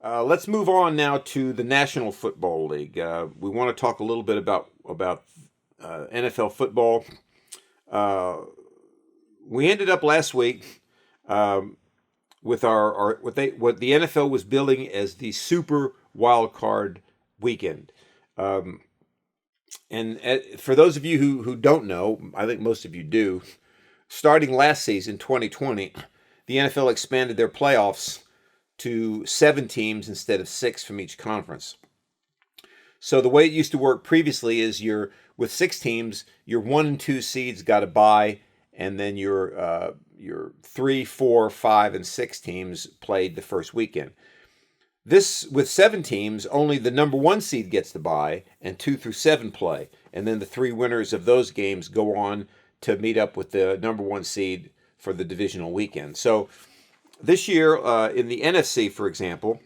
Let's move on now to the National Football League. We want to talk a little bit about NFL football. We ended up last week with what the NFL was billing as the Super Wild Card Weekend. For those of you who don't know, I think most of you do. Starting last season, 2020, the NFL expanded their playoffs to 7 teams instead of 6 from each conference. So the way it used to work previously is with 6 teams, your 1 and 2 seeds got a bye, and then your 3, 4, 5, and 6 teams played the first weekend. This, with 7 teams, only the number 1 seed gets the bye, and 2 through 7 play, and then the 3 winners of those games go on to meet up with the number 1 seed for the divisional weekend. So this year, in the NFC, for example,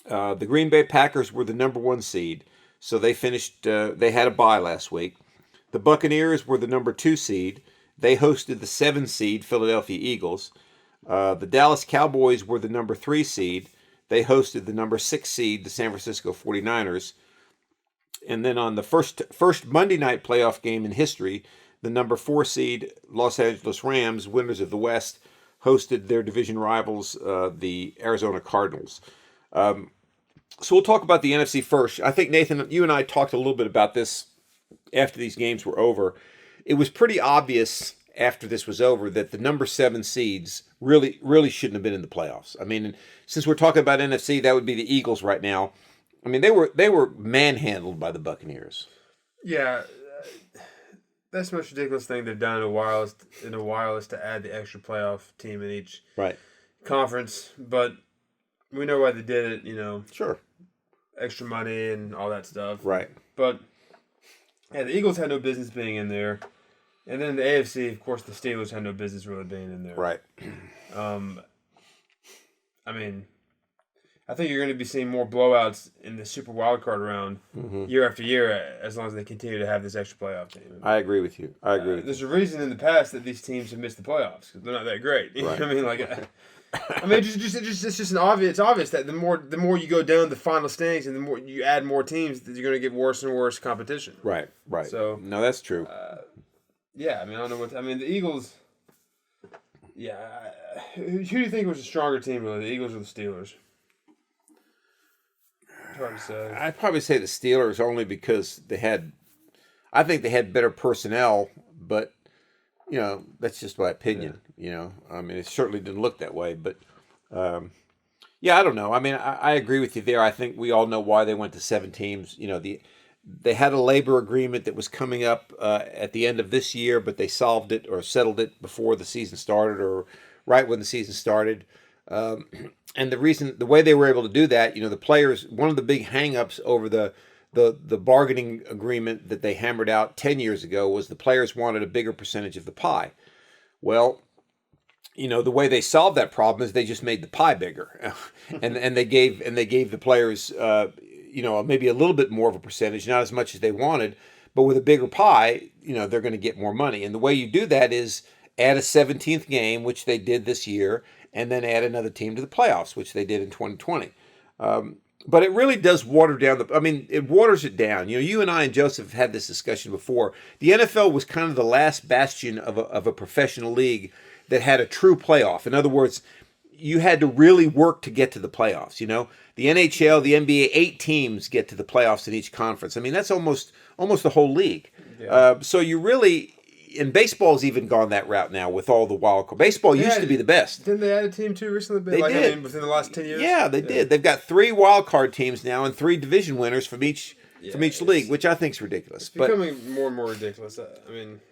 the Green Bay Packers were the number 1 seed, so they finished. They had a bye last week. The Buccaneers were the number 2 seed. They hosted the 7 seed Philadelphia Eagles. The Dallas Cowboys were the number 3 seed. They hosted the number 6 seed, the San Francisco 49ers. And then on the first Monday night playoff game in history, the number 4 seed Los Angeles Rams, winners of the West, hosted their division rivals, the Arizona Cardinals. So we'll talk about the NFC first. I think, Nathan, you and I talked a little bit about this after these games were over. It was pretty obvious after this was over that the number 7 seeds really shouldn't have been in the playoffs. I mean, since we're talking about NFC, that would be the Eagles right now. I mean, they were manhandled by the Buccaneers. Yeah, that's the most ridiculous thing they've done in a while is to add the extra playoff team in each conference. But we know why they did it. Sure, extra money and all that stuff. Right. But yeah, the Eagles had no business being in there. And then the AFC, of course, the Steelers had no business really being in there. Right. I mean, I think you're going to be seeing more blowouts in the Super Wildcard round year after year as long as they continue to have this extra playoff team. I agree with you. There's a reason in the past that these teams have missed the playoffs because they're not that great. You know what I mean? It's just it's obvious that the more you go down the final standings and the more you add more teams, that you're going to get worse and worse competition. Right. So no, that's true. Yeah, I mean, I don't know the Eagles. Yeah, who do you think was a stronger team, really, the Eagles or the Steelers? It's hard to say. I'd probably say the Steelers only because I think they had better personnel, but that's just my opinion. Yeah. I mean, it certainly didn't look that way, but yeah, I don't know. I mean, I agree with you there. I think we all know why they went to 7 teams. They had a labor agreement that was coming up at the end of this year, but they solved it or settled it before the season started or right when the season started. And the way they were able to do that, the players, one of the big hangups over the bargaining agreement that they hammered out 10 years ago was the players wanted a bigger percentage of the pie. Well, the way they solved that problem is they just made the pie bigger, and they gave the players maybe a little bit more of a percentage, not as much as they wanted, but with a bigger pie, they're going to get more money. And the way you do that is add a 17th game, which they did this year, and then add another team to the playoffs, which they did in 2020. But it really does water down it waters it down. You and I and Joseph have had this discussion before. The NFL was kind of the last bastion of a professional league that had a true playoff. In other words, you had to really work to get to the playoffs. The NHL, the NBA, 8 teams get to the playoffs in each conference. I mean, that's almost the whole league. Yeah. So you really, and baseball's even gone that route now with all the wild card. Baseball used to be the best. Didn't they add a team too recently? They did. Within the last 10 years? Yeah, they did. They've got 3 wild card teams now and 3 division winners from each league, which I think is ridiculous. It's becoming more and more ridiculous.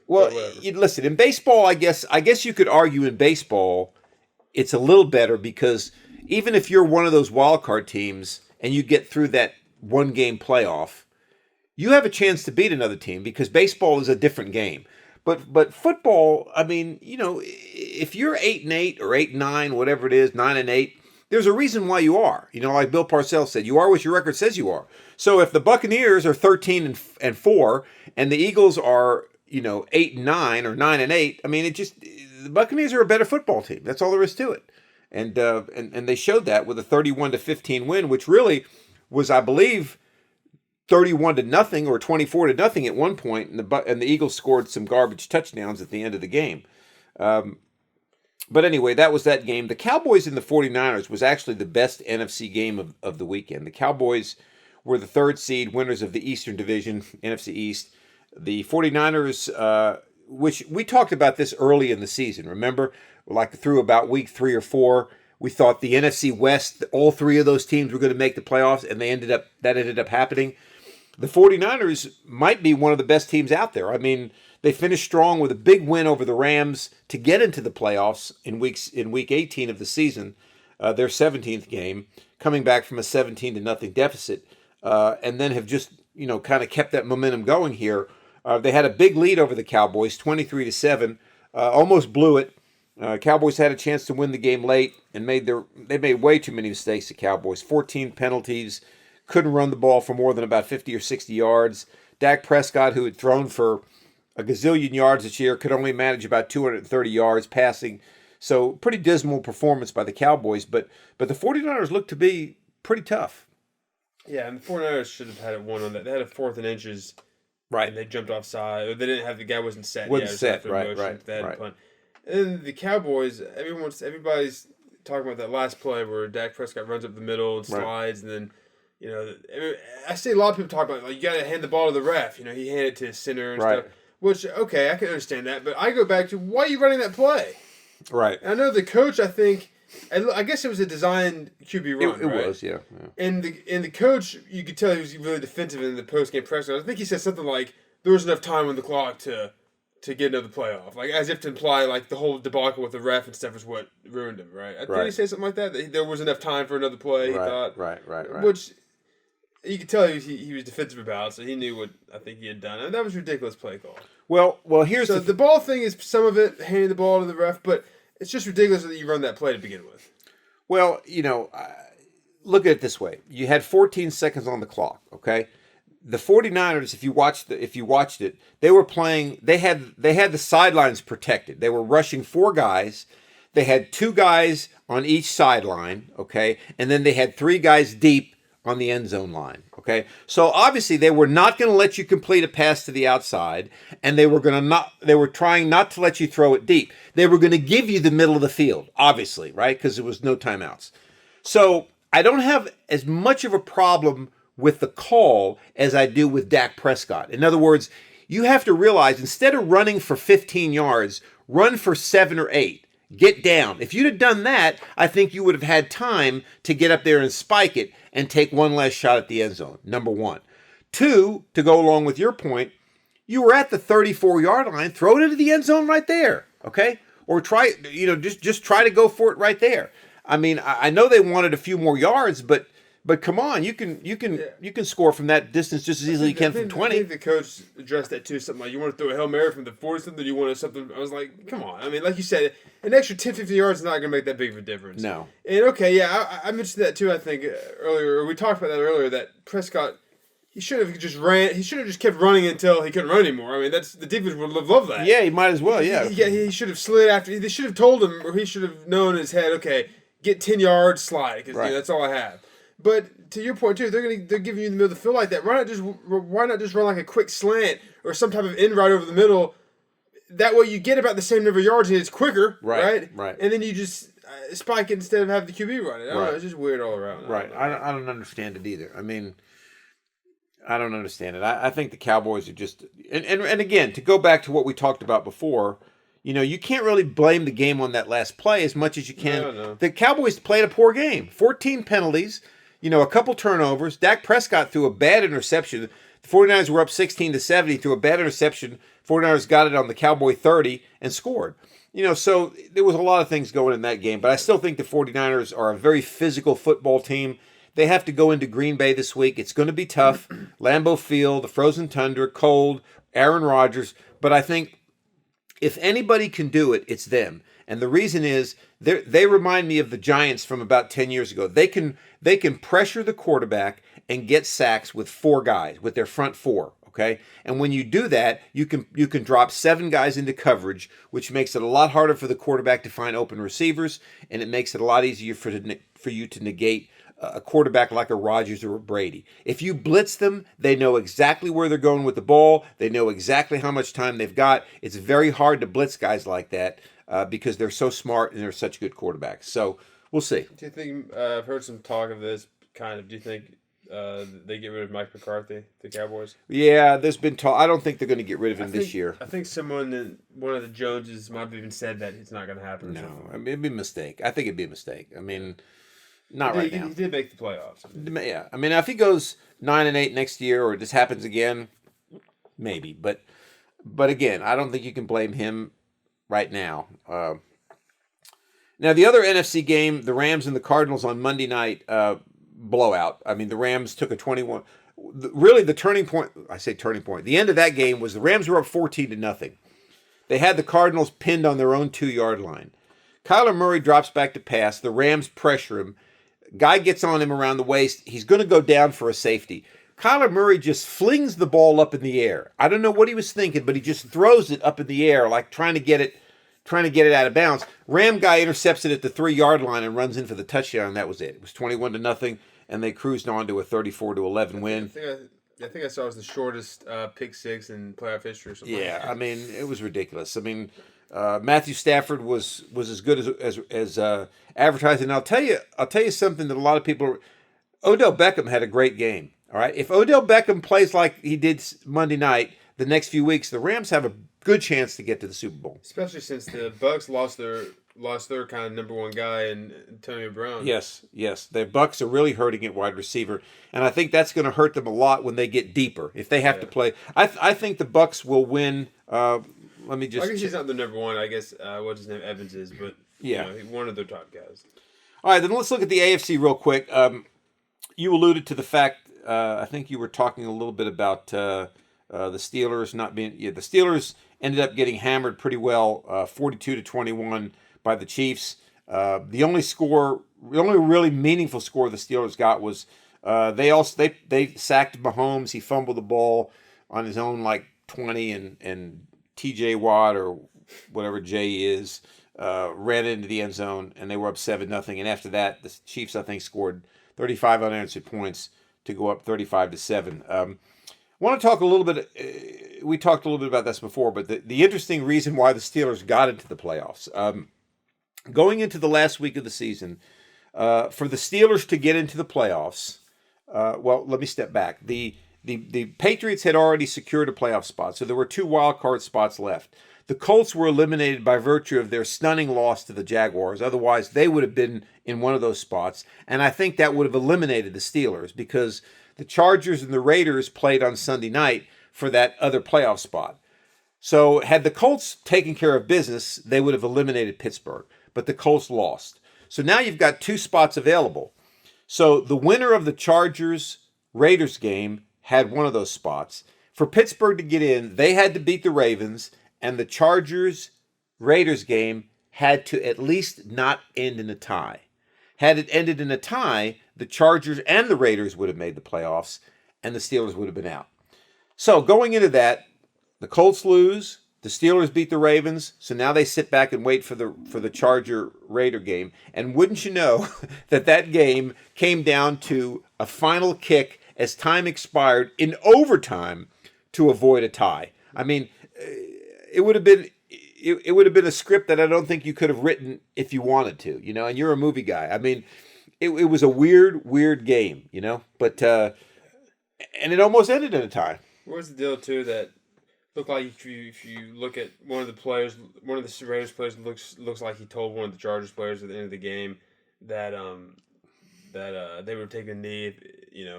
Listen, in baseball, I guess you could argue in baseball it's a little better because even if you're one of those wild card teams and you get through that 1-game playoff, you have a chance to beat another team because baseball is a different game. But football, I mean, if you're 8-8 or 8-9, whatever it is, 9-8, there's a reason why you are. Like Bill Parcells said, you are what your record says you are. So if the Buccaneers are 13-4 and the Eagles are 8-9 or 9-8, I mean, the Buccaneers are a better football team. That's all there is to it. And they showed that with a 31-15 win, which really was, I believe, 31-0 or 24-0 at one point, and the Eagles scored some garbage touchdowns at the end of the game. But anyway, that was that game. The Cowboys and the 49ers was actually the best NFC game of the weekend. The Cowboys were the third seed, winners of the Eastern Division, NFC East. The 49ers, which we talked about this early in the season, remember? Like through about week 3 or 4, we thought the NFC West, all three of those teams were going to make the playoffs, and that ended up happening. The 49ers might be one of the best teams out there. I mean, they finished strong with a big win over the Rams to get into the playoffs in week 18 of the season, their 17th game, coming back from a 17-0 deficit, and then have just kind of kept that momentum going here. They had a big lead over the Cowboys, 23-7, almost blew it. Cowboys had a chance to win the game late and they made way too many mistakes. The Cowboys, 14 penalties, couldn't run the ball for more than about 50 or 60 yards. Dak Prescott, who had thrown for a gazillion yards this year, could only manage about 230 yards passing. So pretty dismal performance by the Cowboys, but the 49ers looked to be pretty tough. Yeah, and the 49ers should have had it won on that. They had a 4th and inches. Right. And they jumped offside. Or they didn't have, the guy wasn't set. Wasn't set, right. They had to punt. And the Cowboys, everybody's talking about that last play where Dak Prescott runs up the middle and slides, and then, I see a lot of people talk about, like, you got to hand the ball to the ref. He handed it to his center and stuff. Which, okay, I can understand that, but I go back to, why are you running that play? Right. And I know the coach, I guess it was a designed QB run, It was, yeah. And the coach, you could tell he was really defensive in the post-game press conference. I think he said something like, there was enough time on the clock to get another playoff. Like, as if to imply, like, the whole debacle with the ref and stuff is what ruined him, right? Did he say something like that? That there was enough time for another play, he thought? Right. Which, you could tell he was defensive about, so he knew what I think he had done. And that was a ridiculous play call. Well, here's the ball thing is some of it, handing the ball to the ref, but it's just ridiculous that you run that play to begin with. Well, look at it this way. You had 14 seconds on the clock, okay? The 49ers, if you watched it, they were playing, they had the sidelines protected. They were rushing 4 guys. They had 2 guys on each sideline, okay? And then they had 3 guys deep on the end zone line, okay? So obviously they were not going to let you complete a pass to the outside, and they were trying not to let you throw it deep. They were going to give you the middle of the field, obviously, right? Because there was no timeouts. So I don't have as much of a problem with the call as I do with Dak Prescott. In other words, you have to realize, instead of running for 15 yards, run for 7 or 8. Get down. If you'd have done that, I think you would have had time to get up there and spike it and take one last shot at the end zone, number 1. 2, to go along with your point, you were at the 34-yard line, throw it into the end zone right there, okay? Or try, just try to go for it right there. I mean, I know they wanted a few more yards, but come on, you can score from that distance just as easily as you can from 20. I think the coach addressed that too. Something like, you want to throw a Hail Mary from the 40-something, you want to something. I was like, come on. I mean, like you said, an extra 10, 15 yards is not going to make that big of a difference. No. And okay, yeah, I mentioned that too, I think, earlier. Or we talked about that earlier, that Prescott, he should have just ran. He should have just kept running until he couldn't run anymore. I mean, the defense would love that. Yeah, he might as well, yeah. He should have slid after. They should have told him, or he should have known in his head, okay, get 10 yards, slide, because that's all I have. But to your point too, they're giving you the middle of the field like that. Why not just run like a quick slant or some type of end right over the middle? That way you get about the same number of yards and it's quicker, right? And then you just spike it instead of having the QB run it. I don't know, it's just weird all around. Right. I don't understand it either. I mean, I don't understand it. I think the Cowboys are just and again, to go back to what we talked about before, you can't really blame the game on that last play as much as you can. No. The Cowboys played a poor game. 14 penalties. A couple turnovers. Dak Prescott threw a bad interception. The 49ers were up 16-7. He threw a bad interception. 49ers got it on the Cowboy 30 and scored. So there was a lot of things going in that game. But I still think the 49ers are a very physical football team. They have to go into Green Bay this week. It's going to be tough. Lambeau Field, the frozen tundra, cold, Aaron Rodgers. But I think if anybody can do it, it's them. And the reason is they remind me of the Giants from about 10 years ago. They can pressure the quarterback and get sacks with 4 guys, with their front 4, Okay, and when you do that, you can drop 7 guys into coverage, which makes it a lot harder for the quarterback to find open receivers, and it makes it a lot easier for you to negate a quarterback like a Rodgers or a Brady. If you blitz them, they know exactly where they're going with the ball. They know exactly how much time they've got. It's very hard to blitz guys like that because they're so smart and they're such good quarterbacks. So we'll see. Do you think I've heard some talk of this kind of? Do you think they get rid of Mike McCarthy, the Cowboys? Yeah, there's been talk. I don't think they're going to get rid of him this year. I think one of the Joneses might have even said that it's not going to happen. No, I mean, it'd be a mistake. I think it'd be a mistake. I mean, not right now. He did make the playoffs. Yeah, I mean, if he goes 9-8 next year, or this happens again, maybe. But again, I don't think you can blame him right now. Now, the other NFC game, the Rams and the Cardinals on Monday night. Blowout. I mean, the Rams took a 21. Really, the turning point. I say turning point. The end of that game was the Rams were up 14-0. They had the Cardinals pinned on their own 2-yard line. Kyler Murray drops back to pass. The Rams pressure him. Guy gets on him around the waist. He's going to go down for a safety. Kyler Murray just flings the ball up in the air. I don't know what he was thinking, but he just throws it up in the air like trying to get it out of bounds. Ram guy intercepts it at the 3-yard line and runs in for the touchdown. That was it. It was 21-0. And they cruised on to a 34-11 win. I think I saw it was the shortest pick six in playoff history or something. Yeah, like that. I mean, it was ridiculous. I mean, Matthew Stafford was as good as advertised. And I'll tell you something that a lot of people. Odell Beckham had a great game. All right, if Odell Beckham plays like he did Monday night, the next few weeks, the Rams have a good chance to get to the Super Bowl. Especially since the Bucs lost their kind of number one guy in Antonio Brown. Yes. The Bucs are really hurting at wide receiver, and I think that's going to hurt them a lot when they get deeper. If they have to play, I think the Bucs will win. Let me just. I guess he's not the number one. I guess what's his name, Evans is, but yeah, one of their top guys. All right, then let's look at the AFC real quick. You alluded to the fact. I think you were talking a little bit about the Steelers not being. Yeah, the Steelers ended up getting hammered pretty well, 42-21 by the Chiefs. The only really meaningful score the Steelers got was they sacked Mahomes. He fumbled the ball on his own 20, and T.J. Watt or whatever J is ran into the end zone, and they were up 7-0. And after that, the Chiefs I think scored 35 unanswered points to go up 35-7. I want to talk a little bit. We talked a little bit about this before, but the interesting reason why the Steelers got into the playoffs. Going into the last week of the season, for the Steelers to get into the playoffs, well, let me step back. The Patriots had already secured a playoff spot, so there were 2 wild card spots left. The Colts were eliminated by virtue of their stunning loss to the Jaguars. Otherwise, they would have been in one of those spots, and I think that would have eliminated the Steelers because the Chargers and the Raiders played on Sunday night for that other playoff spot. So had the Colts taken care of business, they would have eliminated Pittsburgh. But the Colts lost. So now you've got 2 spots available. So the winner of the Chargers-Raiders game had one of those spots. For Pittsburgh to get in, they had to beat the Ravens, and the Chargers-Raiders game had to at least not end in a tie. Had it ended in a tie, the Chargers and the Raiders would have made the playoffs, and the Steelers would have been out. So going into that, the Colts lose, the Steelers beat the Ravens, so now they sit back and wait for the Charger-Raider game. And wouldn't you know that game came down to a final kick as time expired in overtime to avoid a tie. I mean, it would have been a script that I don't think you could have written if you wanted to, and you're a movie guy. I mean, it was a weird game, but and it almost ended in a tie. What's the deal too that looked like if you look at one of the Raiders players looks like he told one of the Chargers players at the end of the game that they were taking a knee,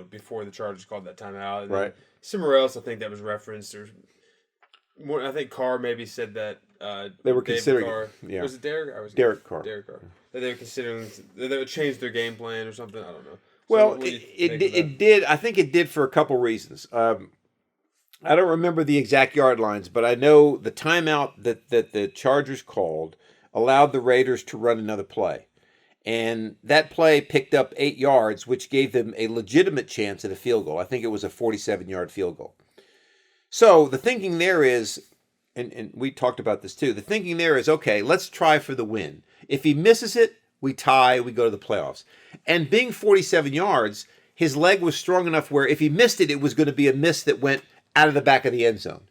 before the Chargers called that timeout. And right. Somewhere else, I think that was referenced. I think Carr maybe said that they were David considering. Carr, yeah. Was it Derek? Derek Carr. Derek Carr. That they were considering that they would change their game plan or something. I don't know. Well, it did. I think it did for a couple reasons. I don't remember the exact yard lines, but I know the timeout that the Chargers called allowed the Raiders to run another play. And that play picked up 8 yards, which gave them a legitimate chance at a field goal. I think it was a 47-yard field goal. So the thinking there is, and we talked about this too, the thinking there is, okay, let's try for the win. If he misses it, we tie, we go to the playoffs. And being 47 yards, his leg was strong enough where if he missed it, it was going to be a miss that went out of the back of the end zone.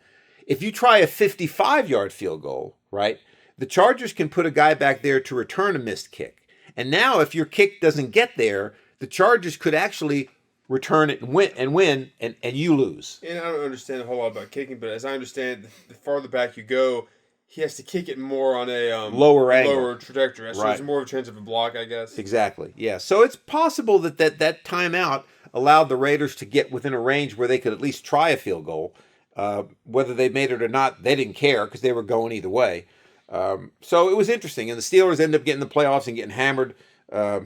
If you try a 55-yard field goal, right, the Chargers can put a guy back there to return a missed kick. And now if your kick doesn't get there, the Chargers could actually return it and win, and you lose. And I don't understand a whole lot about kicking, but as I understand, the farther back you go, he has to kick it more on a lower angle, lower trajectory. So right. There's more of a chance of a block, I guess. Exactly. Yeah. So it's possible that timeout allowed the Raiders to get within a range where they could at least try a field goal. Whether they made it or not, they didn't care because they were going either way. So it was interesting, and the Steelers ended up getting the playoffs and getting hammered by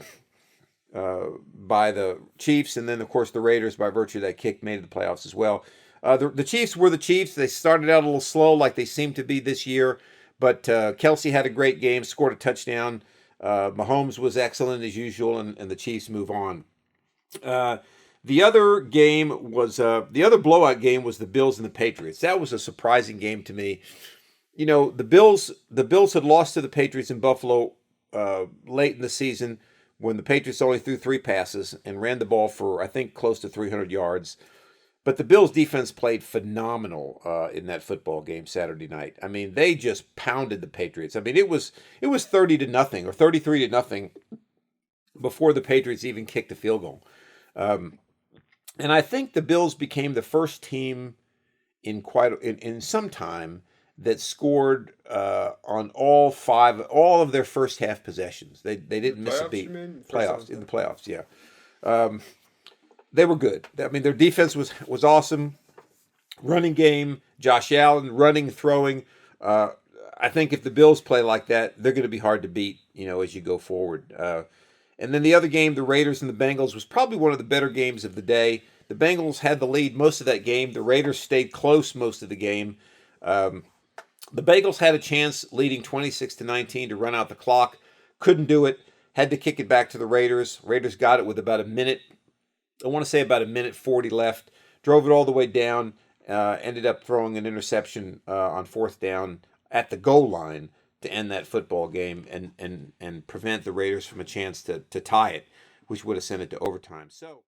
the Chiefs, and then of course the Raiders, by virtue of that kick, made the playoffs as well. The Chiefs were the Chiefs. They started out a little slow, like they seem to be this year, but Kelsey had a great game, scored a touchdown. Mahomes was excellent as usual, and the Chiefs move on. The other game was the other blowout game was the Bills and the Patriots. That was a surprising game to me. You know, the Bills had lost to the Patriots in Buffalo late in the season when the Patriots only threw 3 passes and ran the ball for, I think, close to 300 yards. But the Bills' defense played phenomenal in that football game Saturday night. I mean, they just pounded the Patriots. I mean, it was 30-0 or 33-0 before the Patriots even kicked a field goal. And I think the Bills became the first team in some time that scored on all of their first half possessions. They didn't miss a beat. Playoffs, in the playoffs, yeah. They were good. I mean, their defense was awesome. Running game, Josh Allen running, throwing. I think if the Bills play like that, they're going to be hard to beat, as you go forward. And then the other game, the Raiders and the Bengals, was probably one of the better games of the day. The Bengals had the lead most of that game. The Raiders stayed close most of the game. The Bengals had a chance leading 26-19 to run out the clock. Couldn't do it. Had to kick it back to the Raiders. Raiders got it with about a minute. I want to say about a minute 40 left. Drove it all the way down. Ended up throwing an interception on 4th down at the goal line to end that football game and prevent the Raiders from a chance to tie it, which would have sent it to overtime. So